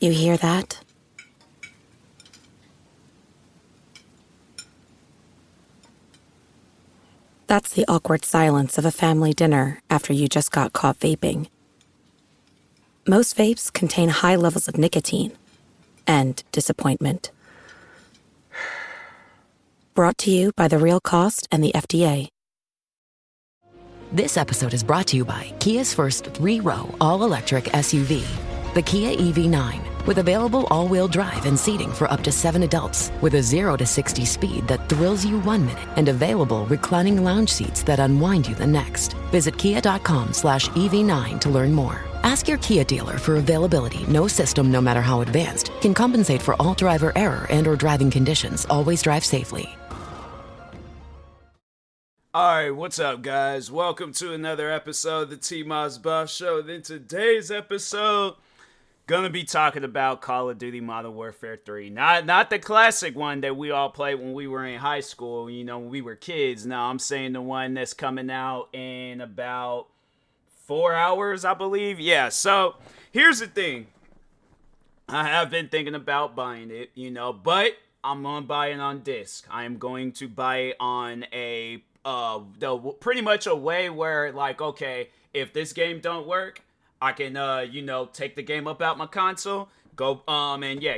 You hear that? That's the awkward silence of a family dinner after you just got caught vaping. Most vapes contain high levels of nicotine and disappointment. Brought to you by The Real Cost and the FDA. This episode is brought to you by Kia's first three-row all-electric SUV, the Kia EV9, with available all-wheel drive and seating for up to 7 adults, with a 0 to 60 speed that thrills you 1 minute, and available reclining lounge seats that unwind you the next. Visit kia.com/EV9 to learn more. Ask your Kia dealer for availability. No system, no matter how advanced, can compensate for all driver error and or driving conditions. Always drive safely. Alright, what's up guys? Welcome to another episode of the TMossBoss Show. And in today's episode, gonna be talking about Call of Duty Modern Warfare 3. Not the classic one that we all played when we were in high school, when we were kids. No, I'm saying the one that's coming out in about 4 hours, I believe. Yeah, so here's the thing. I have been thinking about buying it, but I'm gonna buy it on disc. I am going to buy it on pretty much a way where, like, okay, if this game don't work, I can, take the game up out my console, go,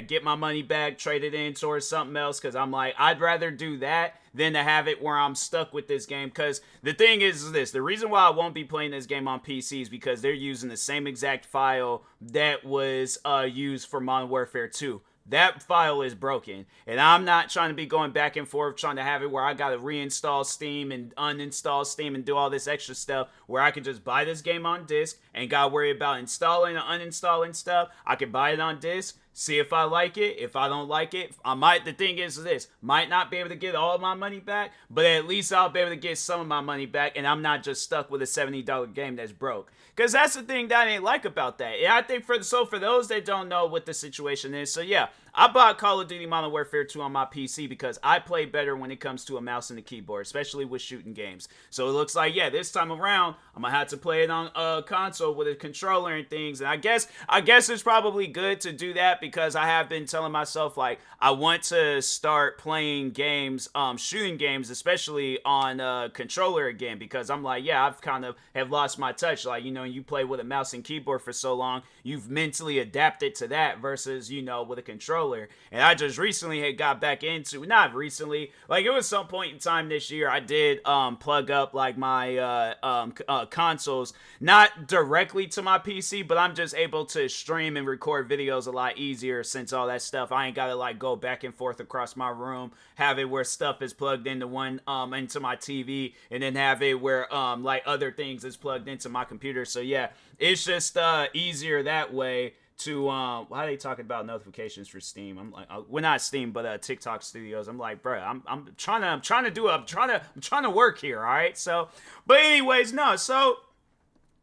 get my money back, trade it in towards something else, because I'm like, I'd rather do that than to have it where I'm stuck with this game, because the thing is this, the reason why I won't be playing this game on PC is because they're using the same exact file that was used for Modern Warfare 2. That file is broken, and I'm not trying to be going back and forth trying to have it where I gotta reinstall Steam and uninstall Steam and do all this extra stuff where I can just buy this game on disc and gotta worry about installing and uninstalling stuff. I can buy it on disc, see if I like it. If I don't like it, the thing is this, might not be able to get all my money back, but at least I'll be able to get some of my money back, and I'm not just stuck with a $70 game that's broke. Because that's the thing that I ain't like about that. And I think for those that don't know what the situation is, so yeah, I bought Call of Duty Modern Warfare 2 on my PC because I play better when it comes to a mouse and a keyboard, especially with shooting games. So it looks like, yeah, this time around, I'm going to have to play it on a console with a controller and things. And I guess it's probably good to do that because I have been telling myself, like, I want to start playing games, shooting games, especially on a controller again, because I'm like, yeah, I've kind of have lost my touch. Like, you play with a mouse and keyboard for so long, you've mentally adapted to that versus, with a controller. And I just recently had got back into, not recently, like it was some point in time this year, I did plug up like my consoles, not directly to my PC, but I'm just able to stream and record videos a lot easier since all that stuff. I ain't gotta like go back and forth across my room, have it where stuff is plugged into into my TV, and then have it where like other things is plugged into my computer. So yeah, it's just easier that way. To why are they talking about notifications for Steam? I'm like, well, not Steam, but TikTok Studios. I'm like, bro, I'm trying to work here, all right. So, but anyways, no. So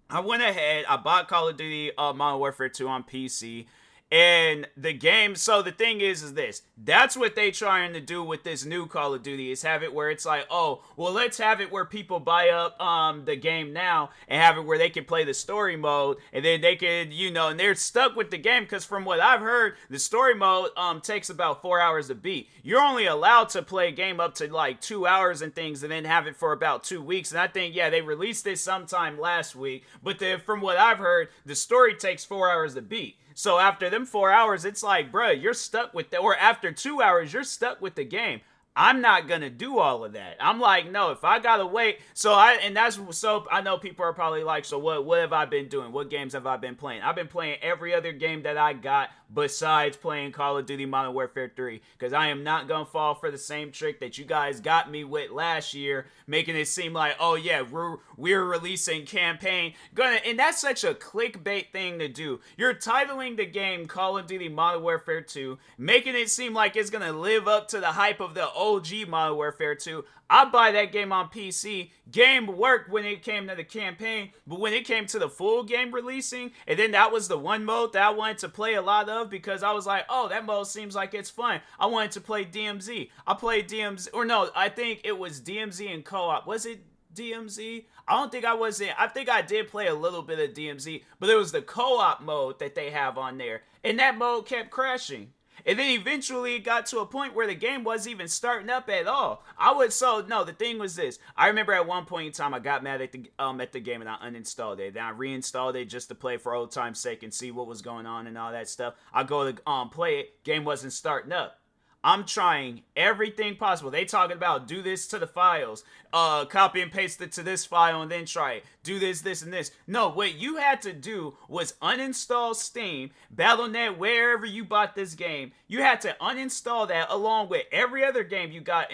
I went ahead, I bought Call of Duty Modern Warfare 2 on PC. And the game, so the thing is this, that's what they trying to do with this new Call of Duty, is have it where it's like, oh, well, let's have it where people buy up the game now and have it where they can play the story mode, and then they could, and they're stuck with the game, because from what I've heard, the story mode takes about 4 hours to beat. You're only allowed to play a game up to like 2 hours and things, and then have it for about 2 weeks, and I think, yeah, they released this sometime last week, but from what I've heard, the story takes 4 hours to beat. So after them 4 hours, it's like, bruh, you're stuck with or after 2 hours, you're stuck with the game. I'm not gonna do all of that. I'm like, no, if I gotta wait, I know people are probably like, so what have I been doing? What games have I been playing? I've been playing every other game that I got besides playing Call of Duty Modern Warfare 3, because I am not gonna fall for the same trick that you guys got me with last year, making it seem like, oh yeah, we're releasing campaign, and that's such a clickbait thing to do. You're titling the game Call of Duty Modern Warfare 2, making it seem like it's gonna live up to the hype of the OG Modern Warfare 2. I buy that game on PC. Game worked when it came to the campaign, but when it came to the full game releasing, and then that was the one mode that I wanted to play a lot of because I was like, oh, that mode seems like it's fun. I wanted to play DMZ. I played DMZ, or no, I think it was DMZ and co-op. Was it DMZ. I don't think I was in. I think I did play a little bit of DMZ, but it was the co-op mode that they have on there, and that mode kept crashing. And then eventually it got to a point where the game wasn't even starting up at all. The thing was this. I remember at one point in time I got mad at the game and I uninstalled it. Then I reinstalled it just to play for old time's sake and see what was going on and all that stuff. I go to play it, game wasn't starting up. I'm trying everything possible. They talking about do this to the files, copy and paste it to this file and then try it. Do this, and this. No, what you had to do was uninstall Steam, Battle.net, wherever you bought this game. You had to uninstall that along with every other game you got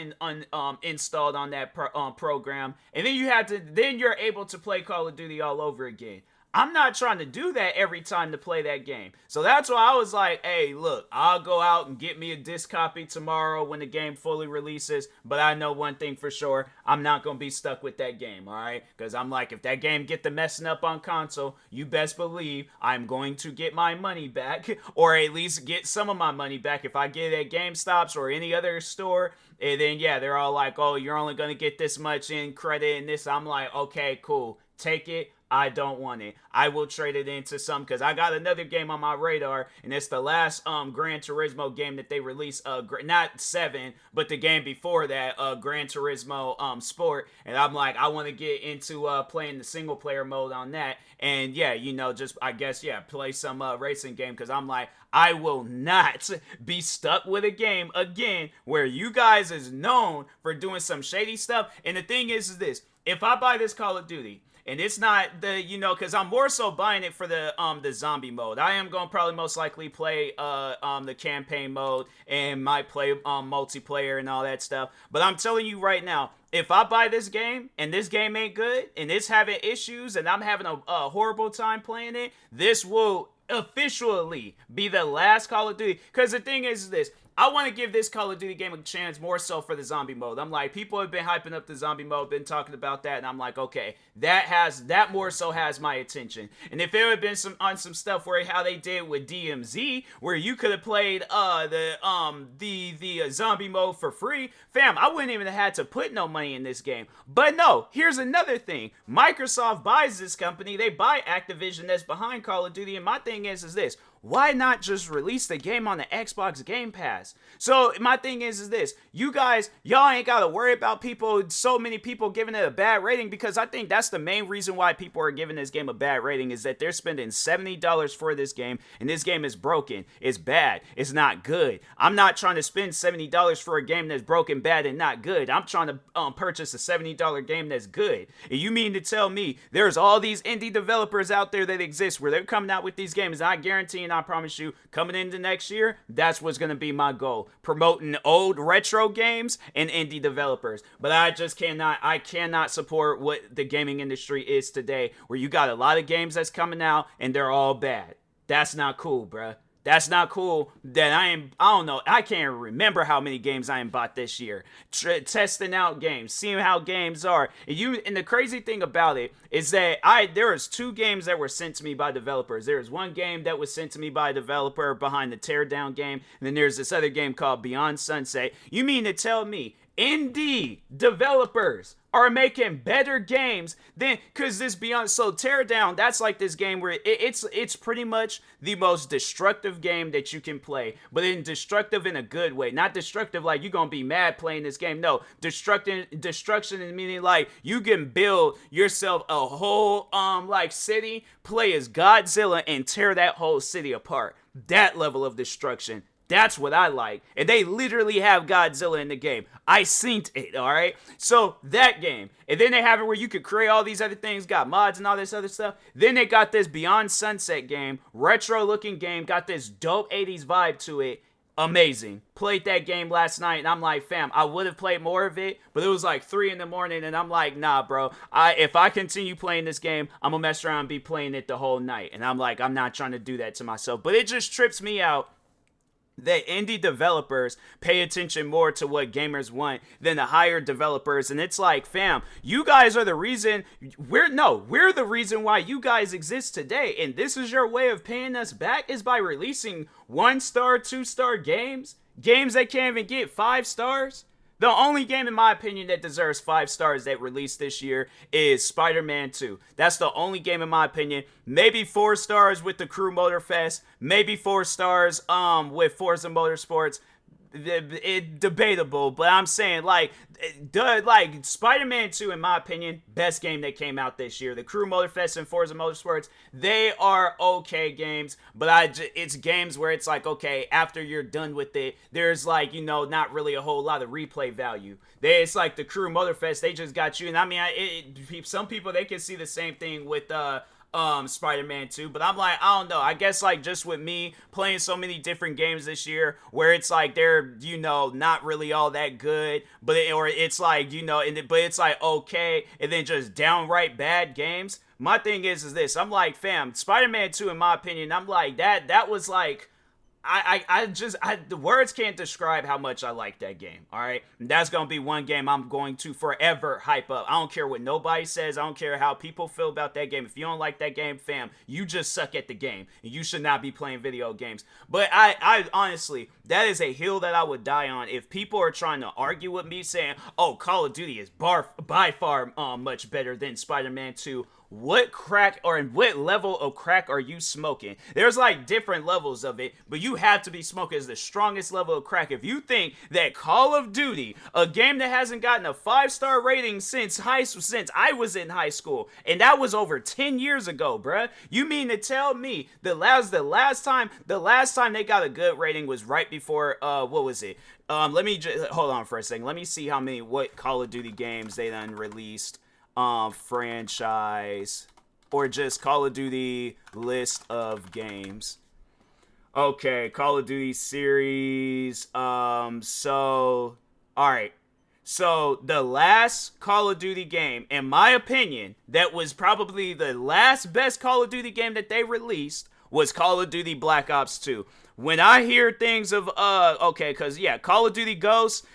installed on that program, and then you're able to play Call of Duty all over again. I'm not trying to do that every time to play that game. So that's why I was like, hey, look, I'll go out and get me a disc copy tomorrow when the game fully releases. But I know one thing for sure, I'm not going to be stuck with that game, all right? Because I'm like, if that game get to messing up on console, you best believe I'm going to get my money back, or at least get some of my money back if I get it at GameStop's or any other store. And then, yeah, they're all like, oh, you're only going to get this much in credit and this. I'm like, okay, cool. Take it. I don't want it. I will trade it into some, because I got another game on my radar, and it's the last Gran Turismo game that they released, not 7, but the game before that, Gran Turismo Sport, and I'm like, I want to get into playing the single player mode on that, and yeah, play some racing game, because I'm like, I will not be stuck with a game again where you guys is known for doing some shady stuff. And the thing is this, if I buy this Call of Duty, and it's not because I'm more so buying it for the zombie mode. I am going to probably most likely play the campaign mode and might play multiplayer and all that stuff. But I'm telling you right now, if I buy this game and this game ain't good and it's having issues and I'm having a horrible time playing it, this will officially be the last Call of Duty. Because the thing is this, I want to give this Call of Duty game a chance more so for the zombie mode. I'm like, people have been hyping up the zombie mode, been talking about that, and I'm like, okay, that more so has my attention. And if it had been some stuff where how they did with DMZ, where you could have played the zombie mode for free, fam, I wouldn't even have had to put no money in this game. But no, here's another thing. Microsoft buys this company, they buy Activision that's behind Call of Duty, and my thing is this. Why not just release the game on the Xbox Game Pass? So my thing is this. You guys, y'all ain't got to worry about so many people giving it a bad rating, because I think that's the main reason why people are giving this game a bad rating is that they're spending $70 for this game, and this game is broken. It's bad. It's not good. I'm not trying to spend $70 for a game that's broken, bad, and not good. I'm trying to purchase a $70 game that's good. And you mean to tell me there's all these indie developers out there that exist where they're coming out with these games, and I guarantee and I promise you, coming into next year, that's what's going to be my goal. Promoting old retro games and indie developers. But I cannot support what the gaming industry is today, where you got a lot of games that's coming out and they're all bad. That's not cool, bruh. That's not cool. That I don't know. I can't remember how many games I bought this year. Testing out games, seeing how games are. And the crazy thing about it is that there was 2 games that were sent to me by developers. There was one game that was sent to me by a developer behind the Teardown game. And then there's this other game called Beyond Sunset. You mean to tell me indie developers are making better games than, because this Beyond, so Teardown, that's like this game where it's pretty much the most destructive game that you can play, but destructive in a good way, not destructive like you're gonna be mad playing this game. No, destruction in meaning like you can build yourself a whole like city, play as Godzilla and tear that whole city apart. That level of destruction. That's what I like. And they literally have Godzilla in the game. I synced it, alright? So, that game. And then they have it where you could create all these other things, got mods and all this other stuff. Then they got this Beyond Sunset game, retro-looking game, got this dope 80s vibe to it. Amazing. Played that game last night, and I'm like, fam, I would have played more of it, but it was like 3 in the morning, and I'm like, nah, bro. If I continue playing this game, I'm gonna mess around and be playing it the whole night. And I'm like, I'm not trying to do that to myself. But it just trips me out that indie developers pay attention more to what gamers want than the higher developers. And it's like, fam, you guys are the reason, we're the reason why you guys exist today. And this is your way of paying us back, is by releasing 1-star, 2-star games that can't even get 5 stars. The only game, in my opinion, that deserves 5 stars that released this year is Spider-Man 2. That's the only game, in my opinion. Maybe 4 stars with the Crew Motorfest. Maybe 4 stars with Forza Motorsports. Debatable, but I'm saying like Spider-Man 2, in my opinion, best game that came out this year. The Crew Motorfest and Forza Motorsports, they are okay games, but it's games where it's like, okay, after you're done with it, there's like, you know, not really a whole lot of replay value. It's like the Crew Motorfest, they just got you, and I mean, some people, they can see the same thing with Spider-Man 2, but I'm like, I don't know, I guess like just with me playing so many different games this year where it's like they're, you know, not really all that good, but it's like, you know, but it's like okay, and then just downright bad games. My thing is this, I'm like, fam, Spider-Man 2, in my opinion, I'm like, that was like, the words can't describe how much I like that game, alright? That's gonna be one game I'm going to forever hype up. I don't care what nobody says, I don't care how people feel about that game. If you don't like that game, fam, you just suck at the game, and you should not be playing video games. But I honestly, that is a hill that I would die on. If people are trying to argue with me saying, oh, Call of Duty is by far much better than Spider-Man 2, what crack or what level of crack are you smoking? There's like different levels of it, but you have to be smoking as the strongest level of crack. If you think that Call of Duty, a game that hasn't gotten a 5-star rating since I was in high school, and that was over 10 years ago, bruh. You mean to tell me the last time they got a good rating was right before what was it? Let me just hold on for a second. Let me see what Call of Duty games they done released. Franchise, or just Call of Duty list of games. Okay, Call of Duty series. Alright. So the last Call of Duty game, in my opinion, that was probably the last best Call of Duty game that they released was Call of Duty Black Ops 2. When I hear things of, Call of Duty Ghosts,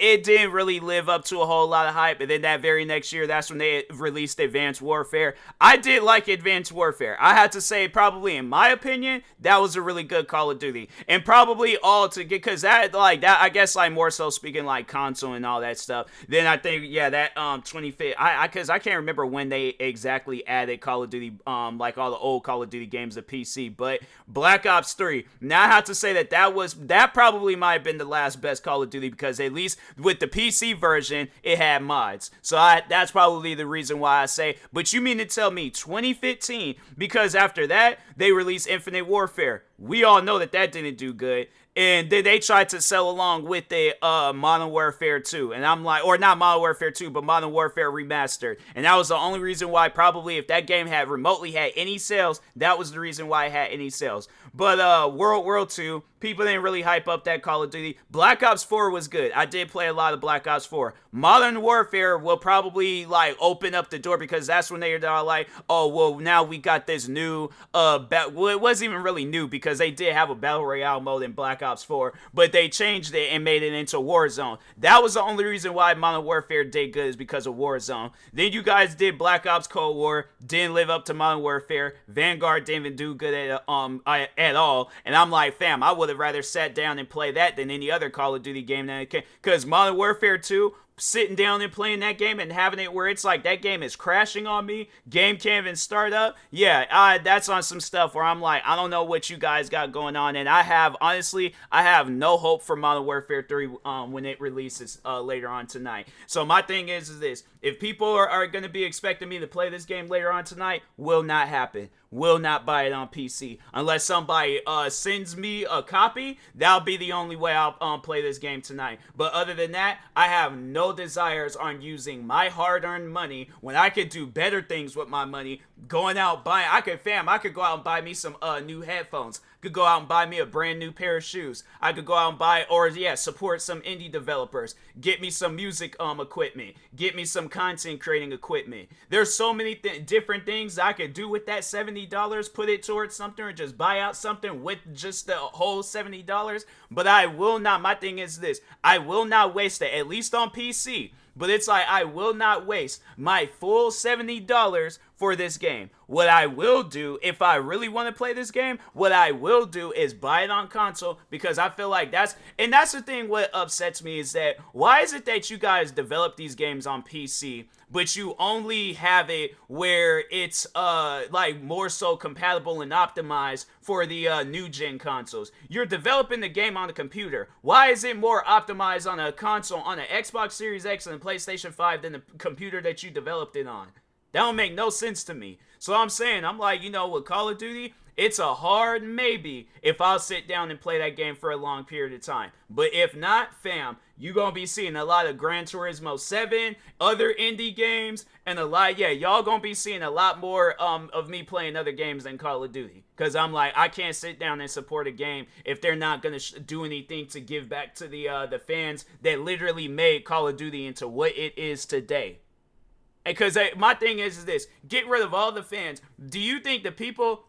it didn't really live up to a whole lot of hype. And then that very next year, that's when they released Advanced Warfare. I did like Advanced Warfare. I had to say, probably in my opinion, that was a really good Call of Duty. And probably all to get, because that, I guess, like, more so speaking, like, console and all that stuff. Then I think, yeah, that, 25, because I can't remember when they exactly added Call of Duty, like, all the old Call of Duty games to PC. But Black Ops 3, now I have to say that probably might have been the last best Call of Duty, because at least with the PC version, it had mods. So that's probably the reason why I say, but you mean to tell me 2015, because after that, they released Infinite Warfare. We all know that didn't do good. And then they tried to sell along with the Modern Warfare 2. And I'm like, or not Modern Warfare 2, but Modern Warfare Remastered. And that was the only reason why, probably, if that game had remotely had any sales, that was the reason why it had any sales. But World War II, people didn't really hype up that Call of Duty. Black Ops 4 was good. I did play a lot of Black Ops 4. Modern Warfare will probably, like, open up the door, because that's when they're like, oh, well, now we got this new, it wasn't even really new, because they did have a Battle Royale mode in Black Ops 4, but they changed it and made it into Warzone. That was the only reason why Modern Warfare did good, is because of Warzone. Then you guys did Black Ops Cold War, didn't live up to Modern Warfare. Vanguard didn't even do good at all, and I'm like, fam, I would have rather sat down and play that than any other Call of Duty game that came, because Modern Warfare 2, sitting down and playing that game and having it where it's like that game is crashing on me, game can't even start up, that's on some stuff where I'm like, I don't know what you guys got going on, and I have no hope for Modern Warfare 3 when it releases later on tonight. So my thing is this, if people are going to be expecting me to play this game later on tonight, will not happen. Will not buy it on PC unless somebody sends me a copy. That'll be the only way I'll play this game tonight. But other than that, I have no desires on using my hard-earned money when I could do better things with my money. Going out buying, I could go out and buy me some new headphones. Could go out and buy me a brand new pair of shoes. I could go out and buy, support some indie developers. Get me some music equipment. Get me some content creating equipment. There's so many different things I could do with that $70. Put it towards something, or just buy out something with just the whole $70. But I will not. My thing is this: I will not waste it, at least on PC. But it's like, I will not waste my full $70 for this game. What I will do, if I really want to play this game, what I will do is buy it on console, because I feel like that's the thing. What upsets me is that, why is it that you guys develop these games on PC, but you only have it where it's like more so compatible and optimized for the new gen consoles? You're developing the game on the computer. Why is it more optimized on a console, on an Xbox Series X and a PlayStation 5 than the computer that you developed it on? That don't make no sense to me. So I'm like, with Call of Duty, it's a hard maybe if I'll sit down and play that game for a long period of time. But if not, fam, you're going to be seeing a lot of Gran Turismo 7, other indie games, and y'all going to be seeing a lot more of me playing other games than Call of Duty. Because I'm like, I can't sit down and support a game if they're not going to do anything to give back to the fans that literally made Call of Duty into what it is today. Because my thing is this: get rid of all the fans. Do you think the people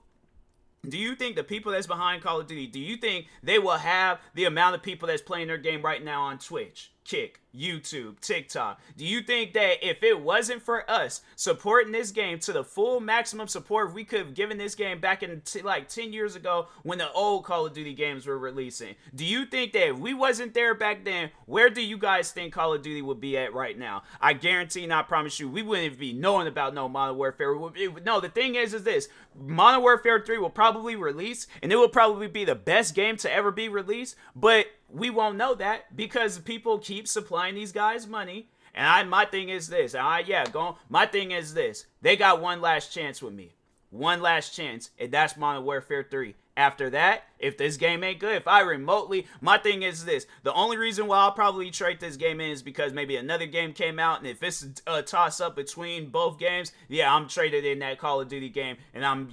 that's behind Call of Duty, do you think they will have the amount of people that's playing their game right now on Twitch, Kick, YouTube, TikTok? Do you think that if it wasn't for us supporting this game to the full maximum support we could have given this game back in like 10 years ago when the old Call of Duty games were releasing, do you think that if we wasn't there back then, where do you guys think Call of Duty would be at right now? I guarantee and I promise you, we wouldn't be knowing about no Modern Warfare. No, the thing is this: Modern Warfare 3 will probably release, and it will probably be the best game to ever be released, but we won't know that because people keep supplying these guys money. And my thing is this. My thing is this. They got one last chance with me. One last chance, and that's Modern Warfare 3. After that, if this game ain't good, my thing is this: the only reason why I'll probably trade this game in is because maybe another game came out, and if it's a toss up between both games, I'm traded in that Call of Duty game, and I'm,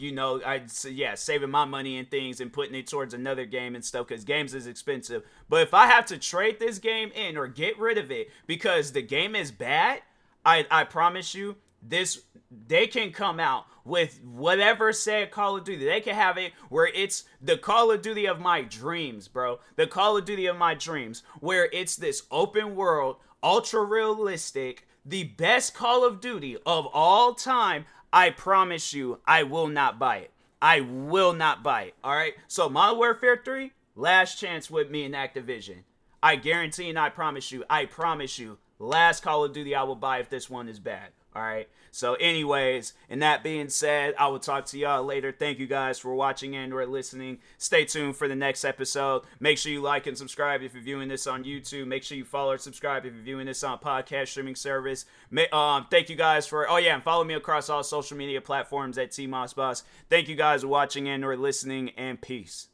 saving my money and things and putting it towards another game and stuff, because games is expensive. But if I have to trade this game in or get rid of it because the game is bad, I promise you, they can come out with whatever said Call of Duty. They can have it where it's the Call of Duty of my dreams, bro. The Call of Duty of my dreams, where it's this open world, ultra realistic, the best Call of Duty of all time. I promise you, I will not buy it. I will not buy it. All right. So Modern Warfare 3, last chance with me and Activision. I guarantee and I promise you, last Call of Duty I will buy if this one is bad. All right. So anyways, and that being said, I will talk to y'all later. Thank you guys for watching and or listening. Stay tuned for the next episode. Make sure you like and subscribe if you're viewing this on YouTube. Make sure you follow or subscribe if you're viewing this on a podcast streaming service. Thank you guys for, and follow me across all social media platforms at TMossBoss. Thank you guys for watching and or listening, and peace.